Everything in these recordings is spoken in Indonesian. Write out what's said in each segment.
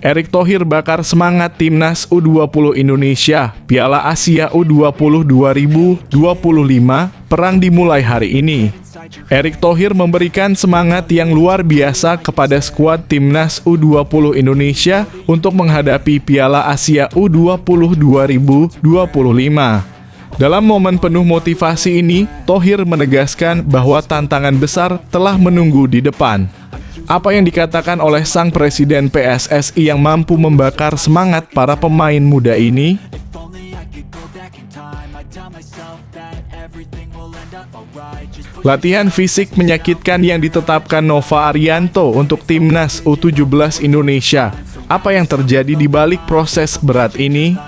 Erick Thohir bakar semangat Timnas U20 Indonesia, Piala Asia U20 2025, perang dimulai hari ini. Erick Thohir memberikan semangat yang luar biasa kepada skuad Timnas U20 Indonesia untuk menghadapi Piala Asia U20 2025. Dalam momen penuh motivasi ini, Thohir menegaskan bahwa tantangan besar telah menunggu di depan. Apa yang dikatakan oleh sang presiden PSSI yang mampu membakar semangat para pemain muda ini? Latihan fisik menyakitkan yang ditetapkan Nova Arianto untuk Timnas U17 Indonesia. Apa yang terjadi di balik proses berat ini?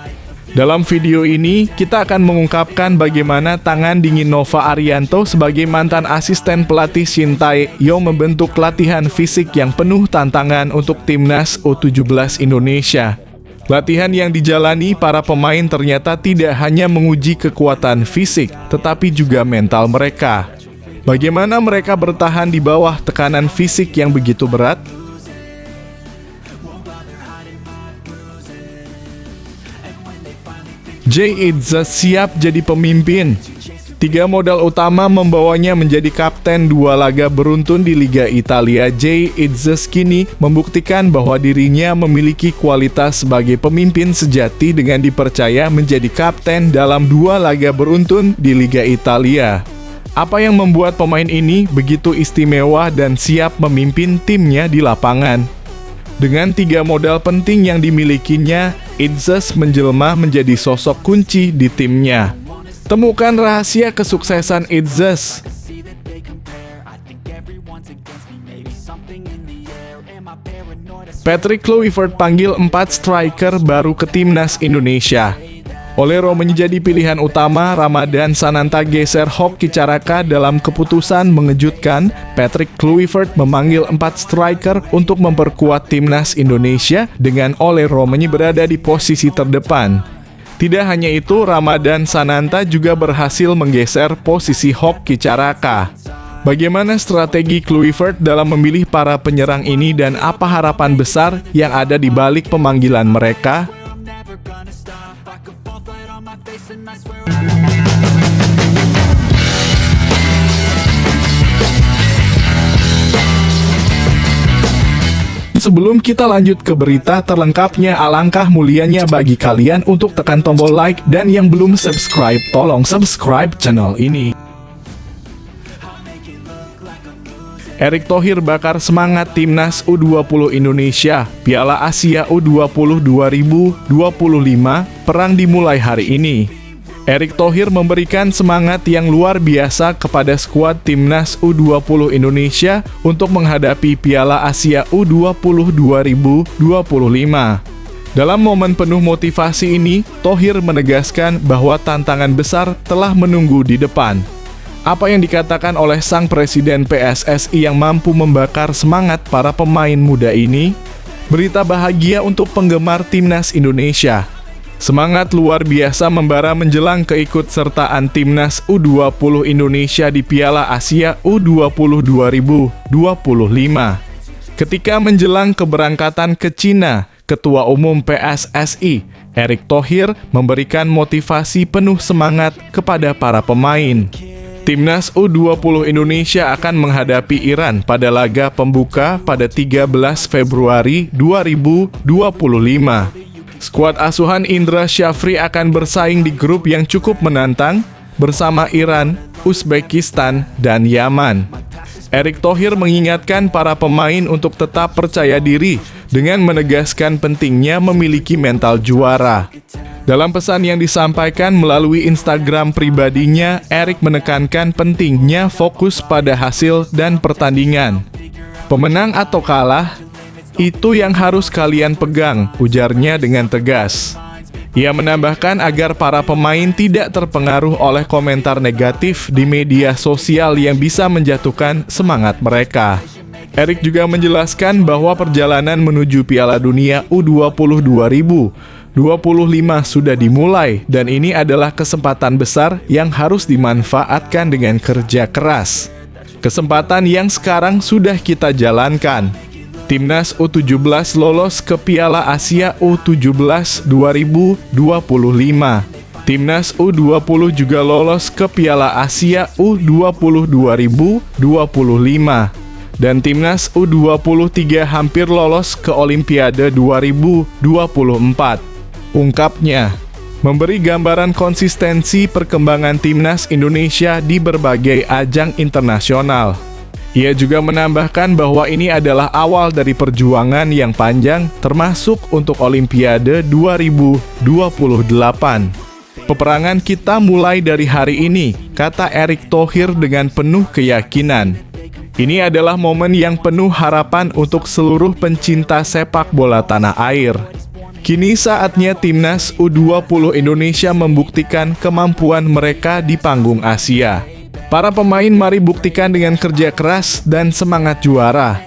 Dalam video ini, kita akan mengungkapkan bagaimana tangan dingin Nova Arianto sebagai mantan asisten pelatih Shin Tae-yong membentuk latihan fisik yang penuh tantangan untuk Timnas U17 Indonesia. Latihan yang dijalani para pemain ternyata tidak hanya menguji kekuatan fisik, tetapi juga mental mereka. Bagaimana mereka bertahan di bawah tekanan fisik yang begitu berat? Jay Itzes siap jadi pemimpin. 3 modal utama membawanya menjadi kapten 2 laga beruntun di Liga Italia. Jay Itzes kini membuktikan bahwa dirinya memiliki kualitas sebagai pemimpin sejati dengan dipercaya menjadi kapten dalam 2 laga beruntun di Liga Italia. Apa yang membuat pemain ini begitu istimewa dan siap memimpin timnya di lapangan? Dengan 3 modal penting yang dimilikinya, Itzes menjelma menjadi sosok kunci di timnya. Temukan rahasia kesuksesan Itzes. Patrick Kluivert panggil 4 striker baru ke Timnas Indonesia. Olero menjadi pilihan utama, Ramadan Sananta geser Hoki Caraka dalam keputusan mengejutkan. Patrick Kluivert memanggil 4 striker untuk memperkuat Timnas Indonesia dengan Olero berada di posisi terdepan. Tidak hanya itu, Ramadan Sananta juga berhasil menggeser posisi Hoki Caraka. Bagaimana strategi Kluivert dalam memilih para penyerang ini dan apa harapan besar yang ada di balik pemanggilan mereka? Sebelum kita lanjut ke berita terlengkapnya, alangkah mulianya bagi kalian untuk tekan tombol like dan yang belum subscribe, tolong subscribe channel ini. Erick Thohir bakar semangat Timnas U20 Indonesia, Piala Asia U20 2025, perang dimulai hari ini. Erick Thohir memberikan semangat yang luar biasa kepada skuad Timnas U20 Indonesia untuk menghadapi Piala Asia U20 2025. Dalam momen penuh motivasi ini, Thohir menegaskan bahwa tantangan besar telah menunggu di depan. Apa yang dikatakan oleh sang presiden PSSI yang mampu membakar semangat para pemain muda ini? Berita bahagia untuk penggemar Timnas Indonesia. Semangat luar biasa membara menjelang keikutsertaan Timnas U20 Indonesia di Piala Asia U20 2025. Ketika menjelang keberangkatan ke Cina, Ketua Umum PSSI, Erick Thohir, memberikan motivasi penuh semangat kepada para pemain. Timnas U20 Indonesia akan menghadapi Iran pada laga pembuka pada 13 Februari 2025. Skuad asuhan Indra Syafri akan bersaing di grup yang cukup menantang bersama Iran, Uzbekistan, dan Yaman. Erick Thohir mengingatkan para pemain untuk tetap percaya diri dengan menegaskan pentingnya memiliki mental juara. Dalam pesan yang disampaikan melalui Instagram pribadinya, Erick menekankan pentingnya fokus pada hasil dan pertandingan. Pemenang atau kalah, itu yang harus kalian pegang, ujarnya dengan tegas. Ia menambahkan agar para pemain tidak terpengaruh oleh komentar negatif di media sosial yang bisa menjatuhkan semangat mereka. Erick juga menjelaskan bahwa perjalanan menuju Piala Dunia U20 2025 sudah dimulai dan ini adalah kesempatan besar yang harus dimanfaatkan dengan kerja keras. Kesempatan yang sekarang sudah kita jalankan. Timnas U17 lolos ke Piala Asia U17 2025. Timnas U20 juga lolos ke Piala Asia U20 2025. Dan Timnas U23 hampir lolos ke Olimpiade 2024. Ungkapnya, memberi gambaran konsistensi perkembangan Timnas Indonesia di berbagai ajang internasional. Ia juga menambahkan bahwa ini adalah awal dari perjuangan yang panjang termasuk untuk Olimpiade 2028. Peperangan kita mulai dari hari ini, kata Erick Thohir dengan penuh keyakinan. Ini adalah momen yang penuh harapan untuk seluruh pencinta sepak bola tanah air. Kini saatnya Timnas U20 Indonesia membuktikan kemampuan mereka di panggung Asia. Para pemain mari buktikan dengan kerja keras dan semangat juara.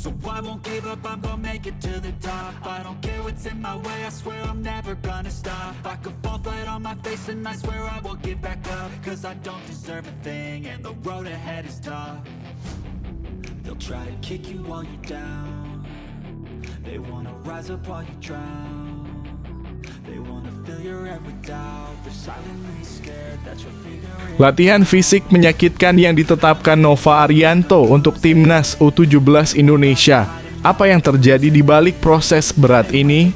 So I won't give up, I'm gonna make it to the top. I don't care what's in my way, I swear I'm never gonna stop. I could fall flat on my face and I swear I will get back up. Cause I don't deserve a thing and the road ahead is tough. They'll try to kick you while you're down. They wanna rise up while you drown. They wanna fill your head with doubt. They're silently scared that you'll figure it out. Latihan fisik menyakitkan yang ditetapkan Nova Arianto untuk Timnas U17 Indonesia. Apa yang terjadi di balik proses berat ini?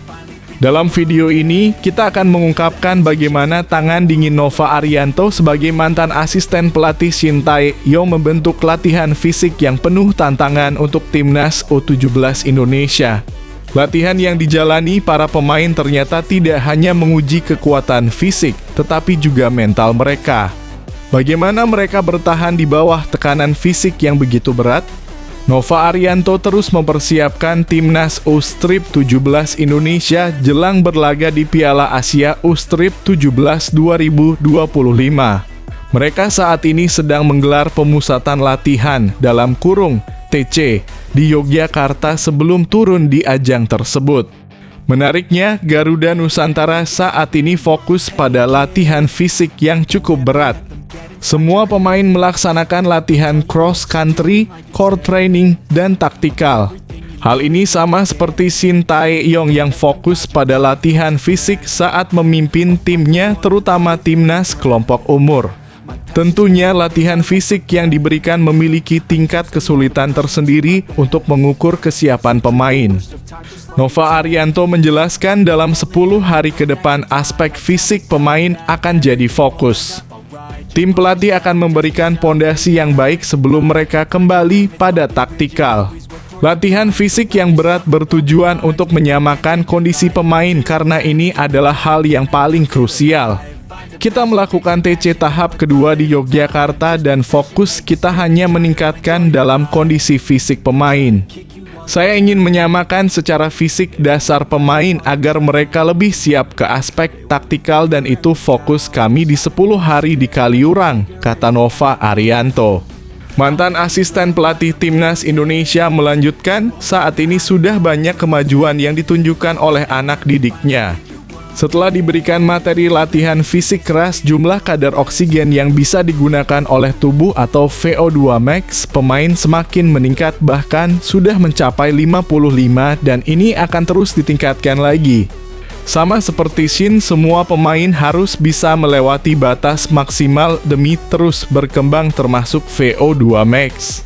Dalam video ini, kita akan mengungkapkan bagaimana tangan dingin Nova Arianto sebagai mantan asisten pelatih Shin Tae-yong membentuk latihan fisik yang penuh tantangan untuk Timnas U17 Indonesia. Latihan yang dijalani para pemain ternyata tidak hanya menguji kekuatan fisik, tetapi juga mental mereka. Bagaimana mereka bertahan di bawah tekanan fisik yang begitu berat? Nova Arianto terus mempersiapkan Timnas U17 Indonesia jelang berlaga di Piala Asia U17 2025. Mereka saat ini sedang menggelar pemusatan latihan dalam kurung TC di Yogyakarta sebelum turun di ajang tersebut. Menariknya, Garuda Nusantara saat ini fokus pada latihan fisik yang cukup berat. Semua pemain melaksanakan latihan cross country, core training, dan taktikal. Hal ini sama seperti Shin Tae-yong yang fokus pada latihan fisik saat memimpin timnya, terutama timnas kelompok umur. Tentunya latihan fisik yang diberikan memiliki tingkat kesulitan tersendiri untuk mengukur kesiapan pemain. Nova Arianto menjelaskan dalam 10 hari ke depan aspek fisik pemain akan jadi fokus. Tim pelatih akan memberikan pondasi yang baik sebelum mereka kembali pada taktikal. Latihan fisik yang berat bertujuan untuk menyamakan kondisi pemain karena ini adalah hal yang paling krusial. Kita melakukan TC tahap kedua di Yogyakarta dan fokus kita hanya meningkatkan dalam kondisi fisik pemain. Saya ingin menyamakan secara fisik dasar pemain agar mereka lebih siap ke aspek taktikal dan itu fokus kami di 10 hari di Kaliurang, kata Nova Arianto. Mantan asisten pelatih Timnas Indonesia melanjutkan, saat ini sudah banyak kemajuan yang ditunjukkan oleh anak didiknya. Setelah diberikan materi latihan fisik keras, jumlah kadar oksigen yang bisa digunakan oleh tubuh atau VO2 max pemain semakin meningkat, bahkan sudah mencapai 55 dan ini akan terus ditingkatkan lagi. Sama seperti Shin, semua pemain harus bisa melewati batas maksimal demi terus berkembang termasuk VO2 max.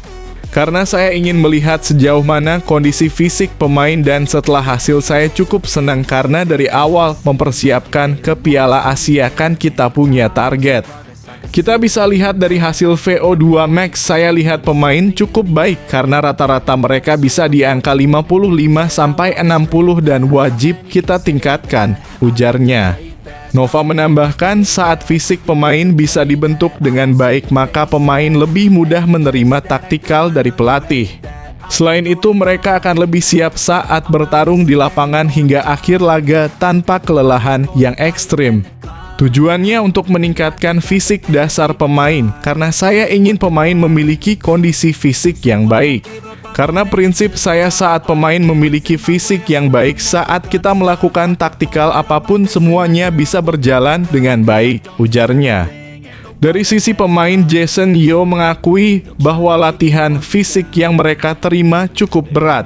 Karena saya ingin melihat sejauh mana kondisi fisik pemain dan setelah hasil saya cukup senang karena dari awal mempersiapkan ke Piala Asia kan kita punya target. Kita bisa lihat dari hasil VO2 max, saya lihat pemain cukup baik karena rata-rata mereka bisa di angka 55 sampai 60 dan wajib kita tingkatkan, ujarnya. Nova menambahkan saat fisik pemain bisa dibentuk dengan baik maka pemain lebih mudah menerima taktikal dari pelatih. Selain itu mereka akan lebih siap saat bertarung di lapangan hingga akhir laga tanpa kelelahan yang ekstrim. Tujuannya untuk meningkatkan fisik dasar pemain karena saya ingin pemain memiliki kondisi fisik yang baik. Karena prinsip saya saat pemain memiliki fisik yang baik, saat kita melakukan taktikal apapun semuanya bisa berjalan dengan baik, ujarnya. Dari sisi pemain, Jason Yo mengakui bahwa latihan fisik yang mereka terima cukup berat.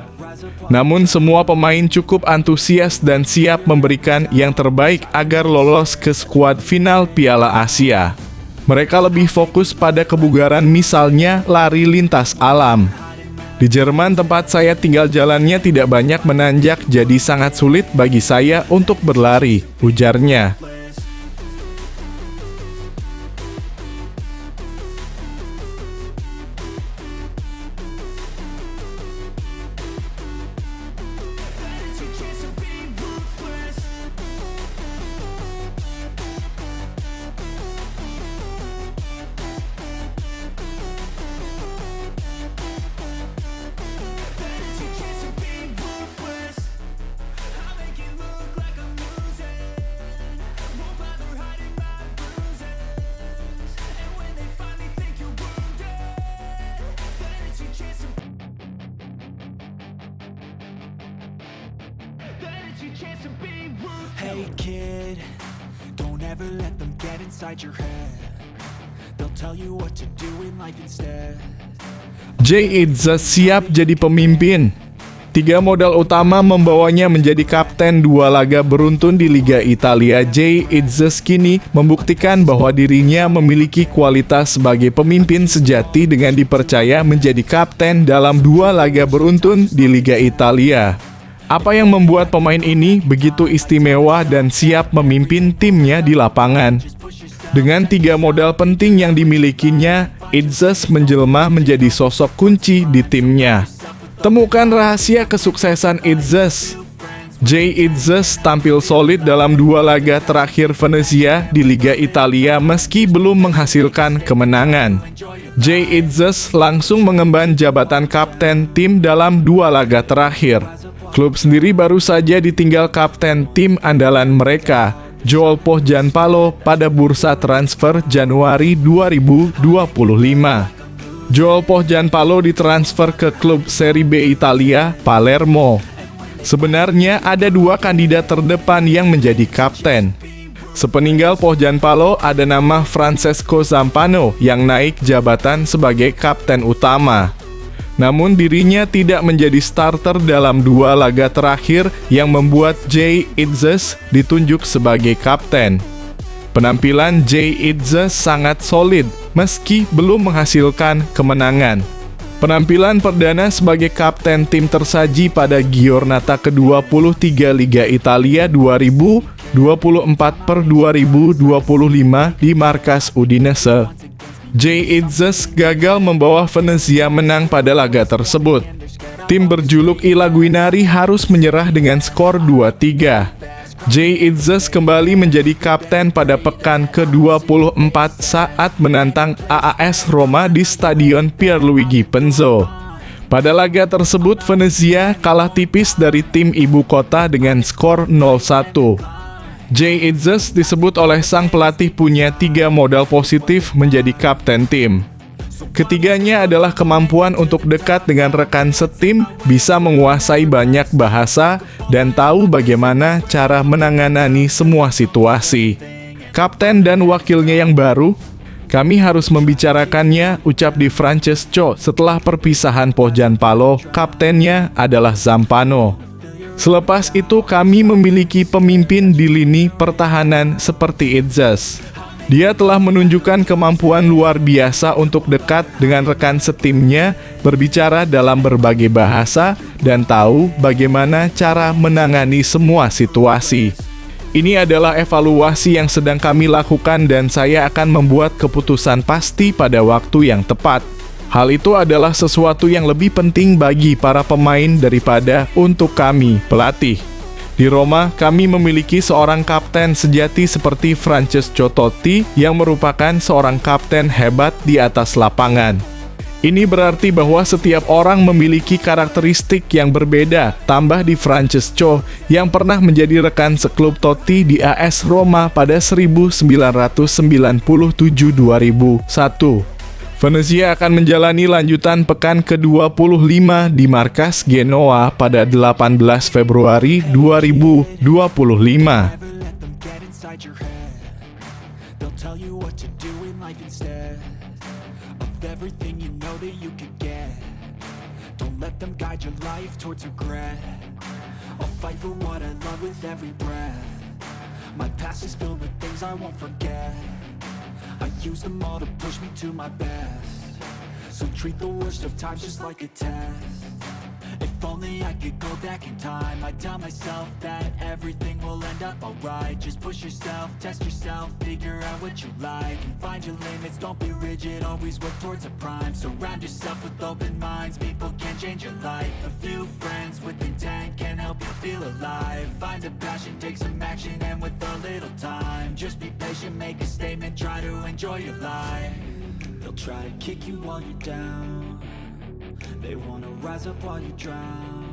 Namun semua pemain cukup antusias dan siap memberikan yang terbaik agar lolos ke skuad final Piala Asia. Mereka lebih fokus pada kebugaran, misalnya lari lintas alam. Di Jerman tempat saya tinggal jalannya tidak banyak menanjak, jadi sangat sulit bagi saya untuk berlari, ujarnya. Hey kid, don't ever let them get inside your head. They'll tell you what to do in life instead. Jay Itzes siap jadi pemimpin. 3 modal utama membawanya menjadi kapten 2 laga beruntun di Liga Italia. Jay Itzes kini membuktikan bahwa dirinya memiliki kualitas sebagai pemimpin sejati dengan dipercaya menjadi kapten dalam 2 laga beruntun di Liga Italia. Apa yang membuat pemain ini begitu istimewa dan siap memimpin timnya di lapangan? Dengan 3 modal penting yang dimilikinya, Itzes menjelma menjadi sosok kunci di timnya. Temukan rahasia kesuksesan Itzes. Jay Itzes tampil solid dalam 2 laga terakhir Venezia di Liga Italia meski belum menghasilkan kemenangan. Jay Itzes langsung mengemban jabatan kapten tim dalam 2 laga terakhir. Klub sendiri baru saja ditinggal kapten tim andalan mereka, Joel Pohjanpalo, pada bursa transfer Januari 2025. Joel Pohjanpalo ditransfer ke klub Serie B Italia, Palermo. Sebenarnya ada 2 kandidat terdepan yang menjadi kapten. Sepeninggal Pohjanpalo ada nama Francesco Zampano yang naik jabatan sebagai kapten utama. Namun dirinya tidak menjadi starter dalam 2 laga terakhir yang membuat Jay Itzes ditunjuk sebagai kapten. Penampilan Jay Itzes sangat solid meski belum menghasilkan kemenangan. Penampilan perdana sebagai kapten tim tersaji pada Giornata ke-23 Liga Italia 2024/2025 di markas Udinese. Jay Itzes gagal membawa Venezia menang pada laga tersebut. Tim berjuluk I Laguinari harus menyerah dengan skor 2-3. Jay Itzes kembali menjadi kapten pada pekan ke-24 saat menantang AAS Roma di Stadion Pierluigi Penzo. Pada laga tersebut, Venezia kalah tipis dari tim ibu kota dengan skor 0-1. Jay Itzes disebut oleh sang pelatih punya 3 modal positif menjadi kapten tim. Ketiganya adalah kemampuan untuk dekat dengan rekan setim, bisa menguasai banyak bahasa, dan tahu bagaimana cara menangani semua situasi. Kapten dan wakilnya yang baru, kami harus membicarakannya, ucap Di Francesco setelah perpisahan Pohjanpalo. Kaptennya adalah Zampano. Selepas itu kami memiliki pemimpin di lini pertahanan seperti Itzes. Dia telah menunjukkan kemampuan luar biasa untuk dekat dengan rekan setimnya, berbicara dalam berbagai bahasa, dan tahu bagaimana cara menangani semua situasi. Ini adalah evaluasi yang sedang kami lakukan dan saya akan membuat keputusan pasti pada waktu yang tepat. Hal itu adalah sesuatu yang lebih penting bagi para pemain daripada untuk kami, pelatih. Di Roma, kami memiliki seorang kapten sejati seperti Francesco Totti yang merupakan seorang kapten hebat di atas lapangan. Ini berarti bahwa setiap orang memiliki karakteristik yang berbeda, tambah Di Francesco yang pernah menjadi rekan seklub Totti di AS Roma pada 1997-2001. Venezia akan menjalani lanjutan pekan ke-25 di markas Genoa pada 18 Februari 2025. Never let them get inside your head. They'll tell you what to do in life instead of everything you know that you could get. Don't let them guide your life towards regret. I'll fight for what I love with every breath. My past is filled with things I won't forget. I use them all to push me to my best. So treat the worst of times just like a test. If only I could go back in time, I'd tell myself that everything will end up alright. Just push yourself, test yourself, figure out what you like, and find your limits, don't be rigid, always work towards a prime. Surround yourself with open minds, people can change your life. A few friends with intent can help you feel alive. Find a passion, take some action, and with a little time, just be patient, make a statement, try to enjoy your life. They'll try to kick you while you're down. They wanna rise up while you drown.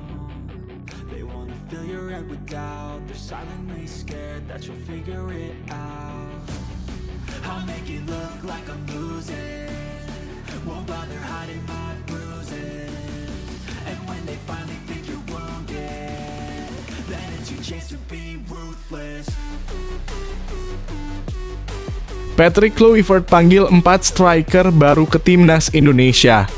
They wanna fill your head with doubt. They're silently scared that you'll figure it out. I'll make it look like I'm losing. Won't bother hiding my bruises. And when they finally think you're wounded, then it's your chance to be ruthless. Patrick Kluivert panggil 4 striker baru ke timnas Indonesia.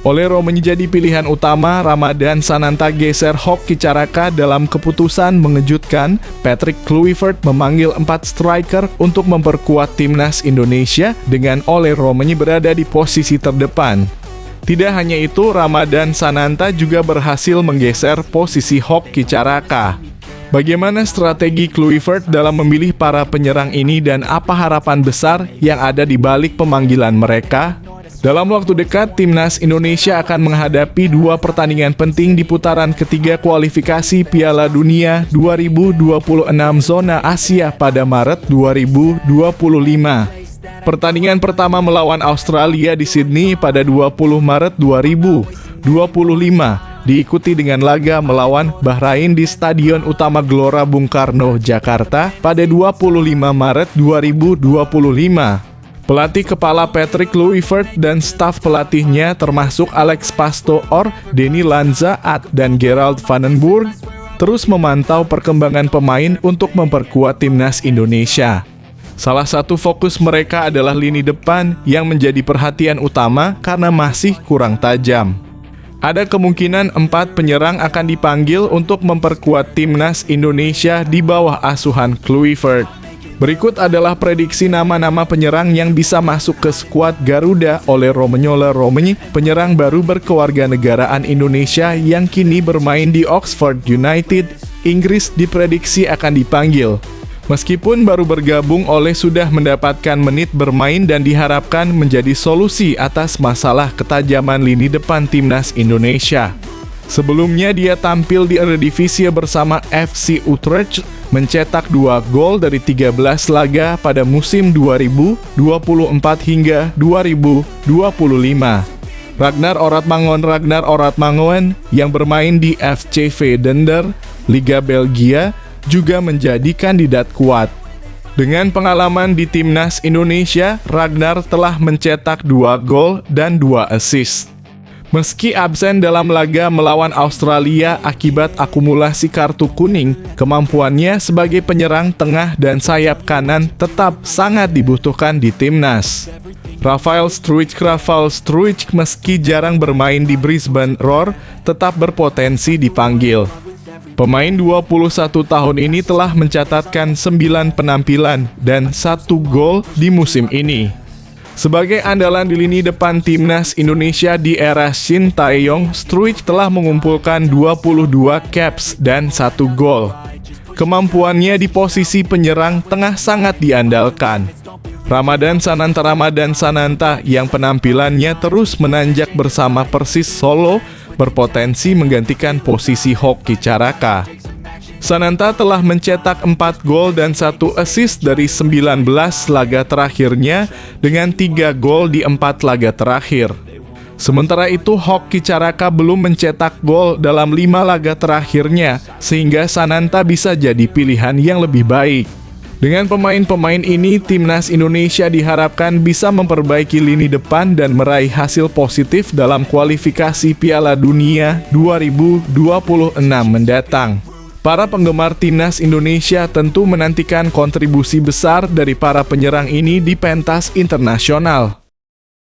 Olero menjadi pilihan utama, Ramadan Sananta geser Hoki Caraka dalam keputusan mengejutkan. Patrick Kluivert memanggil 4 striker untuk memperkuat timnas Indonesia dengan Olero berada di posisi terdepan. Tidak hanya itu, Ramadan Sananta juga berhasil menggeser posisi Hoki Caraka. Bagaimana strategi Kluivert dalam memilih para penyerang ini dan apa harapan besar yang ada di balik pemanggilan mereka? Dalam waktu dekat, timnas Indonesia akan menghadapi 2 pertandingan penting di putaran ketiga kualifikasi Piala Dunia 2026 zona Asia pada Maret 2025. Pertandingan pertama melawan Australia di Sydney pada 20 Maret 2025, diikuti dengan laga melawan Bahrain di Stadion Utama Gelora Bung Karno, Jakarta pada 25 Maret 2025. Pelatih kepala Patrick Kluivert dan staf pelatihnya termasuk Alex Pastoor, Denny Lanzaat, dan Gerald Vandenburg terus memantau perkembangan pemain untuk memperkuat timnas Indonesia. Salah satu fokus mereka adalah lini depan yang menjadi perhatian utama karena masih kurang tajam. Ada kemungkinan 4 penyerang akan dipanggil untuk memperkuat timnas Indonesia di bawah asuhan Kluivert. Berikut adalah prediksi nama-nama penyerang yang bisa masuk ke skuad Garuda oleh Romagnolo Romagni, penyerang baru berkewarganegaraan Indonesia yang kini bermain di Oxford United, Inggris diprediksi akan dipanggil. Meskipun baru bergabung, Ole sudah mendapatkan menit bermain dan diharapkan menjadi solusi atas masalah ketajaman lini depan timnas Indonesia. Sebelumnya dia tampil di Eredivisie bersama FC Utrecht, mencetak 2 gol dari 13 laga pada musim 2024 hingga 2025. Ragnar Oratmangoen yang bermain di FC Vedender, Liga Belgia, juga menjadi kandidat kuat. Dengan pengalaman di timnas Indonesia, Ragnar telah mencetak 2 gol dan 2 assist. Meski absen dalam laga melawan Australia akibat akumulasi kartu kuning, kemampuannya sebagai penyerang tengah dan sayap kanan tetap sangat dibutuhkan di timnas. Rafael Struijk meski jarang bermain di Brisbane Roar, tetap berpotensi dipanggil. Pemain 21 tahun ini telah mencatatkan 9 penampilan dan 1 gol di musim ini. Sebagai andalan di lini depan timnas Indonesia di era Shin Tae-yong, Struijk telah mengumpulkan 22 caps dan 1 gol. Kemampuannya di posisi penyerang tengah sangat diandalkan. Ramadan Sananta yang penampilannya terus menanjak bersama Persis Solo berpotensi menggantikan posisi Hoki Caraka. Sananta telah mencetak 4 gol dan 1 assist dari 19 laga terakhirnya dengan 3 gol di 4 laga terakhir. Sementara itu, Hoki Caraka belum mencetak gol dalam 5 laga terakhirnya, sehingga Sananta bisa jadi pilihan yang lebih baik. Dengan pemain-pemain ini, timnas Indonesia diharapkan bisa memperbaiki lini depan dan meraih hasil positif dalam kualifikasi Piala Dunia 2026 mendatang. Para penggemar timnas Indonesia tentu menantikan kontribusi besar dari para penyerang ini di pentas internasional.